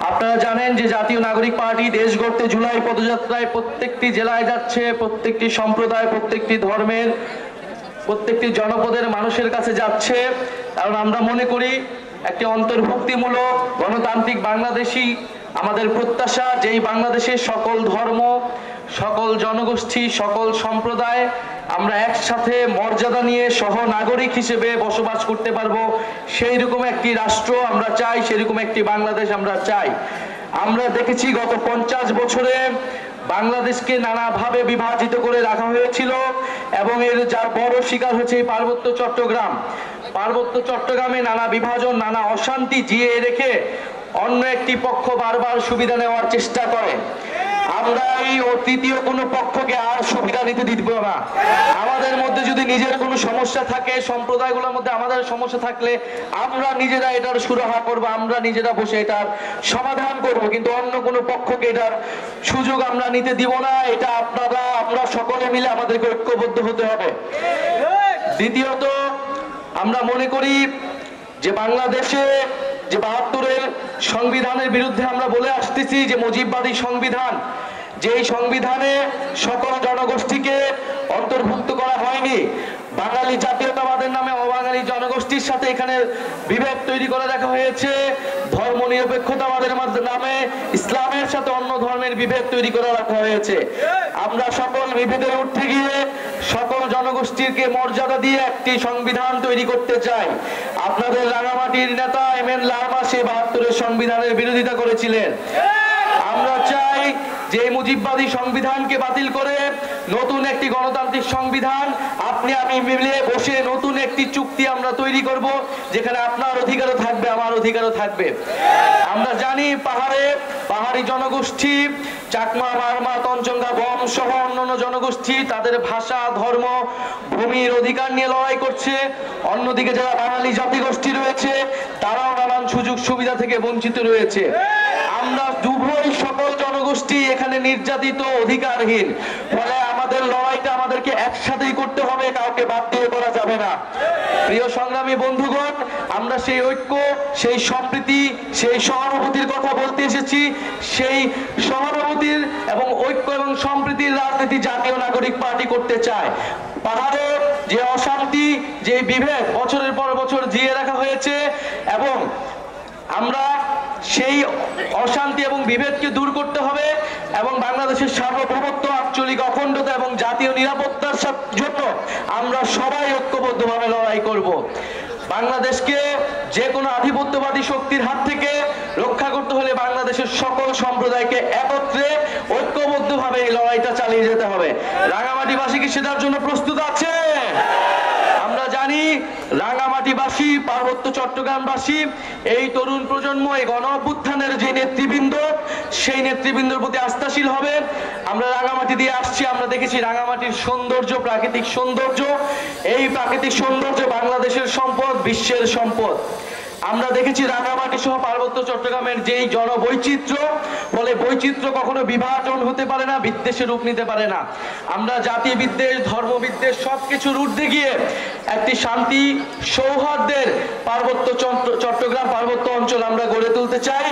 আপনারা জানেন যে জাতীয় নাগরিক পার্টি দেশ গড়তে জুলাই পদযাত্রায় প্রত্যেকটি জেলায় যাচ্ছে, প্রত্যেকটি সম্প্রদায়, প্রত্যেকটি ধর্মের, প্রত্যেকটি জনপদের মানুষের কাছে যাচ্ছে। কারণ আমরা মনে করি একটি অন্তর্ভুক্তিমূলক গণতান্ত্রিক বাংলাদেশই আমাদের প্রত্যাশা, যেই বাংলাদেশে সকল ধর্ম, সকল জনগোষ্ঠী, সকল সম্প্রদায় আমরা একসাথে মর্যাদা নিয়ে সহ নাগরিক হিসেবে বসবাস করতে পারবো। সেই রকম একটি রাষ্ট্র আমরা চাই, সেরকম একটি বাংলাদেশ আমরা চাই। আমরা দেখেছি গত 50 বছরে বাংলাদেশকে নানাভাবে বিভাজিত করে রাখা হয়েছিল এবং এর যার বড় শিকার হচ্ছে এই পার্বত্য চট্টগ্রাম। পার্বত্য চট্টগ্রামে নানা বিভাজন, নানা অশান্তি জিয়ে রেখে অন্য একটি পক্ষ বারবার সুবিধা নেওয়ার চেষ্টা করে। আমরা এই তৃতীয় কোনো পক্ষকে আর সুবিধা নিতে দিব না। আমাদের মধ্যে যদি নিজের কোনো সমস্যা থাকে, সম্প্রদায়গুলোর মধ্যে আমাদের সমস্যা থাকলে আমরা নিজেরা এটার সুরাহা করব, আমরা নিজেরা বসে এটার সমাধান করব, কিন্তু অন্য কোনো পক্ষকে এটার সুযোগ আমরা নিতে দিব না। এটা আমরা সকলে মিলে আমাদেরকে ঐক্যবদ্ধ হতে হবে। দ্বিতীয়ত, আমরা মনে করি যে বাংলাদেশে যে 72-এর সংবিধানের বিরুদ্ধে আমরা বলে আসতেছি যে মুজিববাদী সংবিধান, যেই সংবিধানে সকল জনগোষ্ঠীকে অন্তর্ভুক্ত করা হয়নি। বাঙালি জাতীয়তাবাদের নামে অবাঙালি জনগোষ্ঠীর সাথে এখানে বিভেদ তৈরি করে রাখা হয়েছে। ধর্ম নিরপেক্ষতাবাদের নামে ইসলামের সাথে অন্য ধর্মের বিভেদ তৈরি করে রাখা হয়েছে। আমরা সকল বিভেদের ঊর্ধ্বে গিয়ে সকল জনগোষ্ঠীকে মর্যাদা দিয়ে একটি সংবিধান তৈরি করতে চাই। আপনাদের রাঙামাটির নেতা এমএন লারমা সে 72-এর সংবিধানের বিরোধিতা করেছিলেন। আমরা চাই যে মুজিববাদী সংবিধানকে বাতিল করে নতুন একটি গণতান্ত্রিক সংবিধান আপনি আমি মিলে বসে নতুন একটি চুক্তি আমরা তৈরি করব, যেখানে আপনার অধিকারও থাকবে, আমার অধিকারও থাকবে। আমরা জানি পাহাড়ি জনগোষ্ঠী, চাকমা, মারমা, তঞ্চঙ্গা, বম সহ অন্যান্য জনগোষ্ঠী তাদের ভাষা, ধর্ম, ভূমির অধিকার নিয়ে লড়াই করছে। অন্যদিকে যারা বাঙালি জাতিগোষ্ঠী রয়েছে তারাও নানান সুযোগ সুবিধা থেকে বঞ্চিত রয়েছে। আমরা উভয় সকল জনগোষ্ঠী এখানে নির্যাতিত, অধিকারহীন। ফলে আমাদের লড়াইটা আমাদেরকে একসাথেই করতে হবে, কাউকে বাদ দিয়ে করা যাবে না। প্রিয় সংগ্রামী বন্ধুগণ, আমরা সেই ঐক্য, সেই সম্প্রীতি, সেই সহানুভূতির কথা বলতে এসেছি। সেই সহানুভূতির এবং ঐক্য এবং সম্প্রীতির রাজনীতি জাতীয় নাগরিক পার্টি করতে চায়। পাহাড়ে যে অশান্তি, যে বিভেদ বছরের পর বছর জিয়ে রাখা হয়েছে এবং আমরা সেই অশান্তি এবং বিভেদকে দূর করতে হবে এবং বাংলাদেশের সার্বভৌমত্ব, আঞ্চলিক অখণ্ডতা এবং জাতীয় নিরাপত্তার জন্য আমরা সবাই ঐক্যবদ্ধভাবে লড়াই করব। বাংলাদেশকে যে কোনো আধিপত্যবাদী শক্তির হাত থেকে রক্ষা করতে হলে বাংলাদেশের সকল সম্প্রদায়কে একত্রে ঐক্যবদ্ধভাবে এই লড়াইটা চালিয়ে যেতে হবে। রাঙামাটিবাসী কি সেটার জন্য প্রস্তুত আছে? আমরা জানি রাঙামাটিবাসী, পার্বত্য চট্টগ্রামবাসী, এই তরুণ প্রজন্ম, এই গণ অভ্যুত্থানের যে নেতৃবৃন্দ, সেই নেতৃবৃন্দের প্রতি আস্থাশীল হবে। আমরা রাঙামাটি দিয়ে আসছি, আমরা দেখেছি রাঙামাটির সৌন্দর্য, প্রাকৃতিক সৌন্দর্য। এই প্রাকৃতিক সৌন্দর্য বাংলাদেশের সম্পদ, বিশ্বের সম্পদ। আমরা দেখেছি রাঙামাটি সহ পার্বত্য চট্টগ্রামের যেই জনবৈচিত্র্য, ফলে বৈচিত্র্য কখনো বিভাজন হতে পারে না, বিদ্বেষের রূপ নিতে পারে না। আমরা জাতি বিদ্বেষ, ধর্ম বিদ্বেষ সবকিছুর ঊর্ধ্বে গিয়ে একটি শান্তি সৌহার্দ্যের পার্বত্য চট্টগ্রাম পার্বত্য অঞ্চল আমরা গড়ে তুলতে চাই।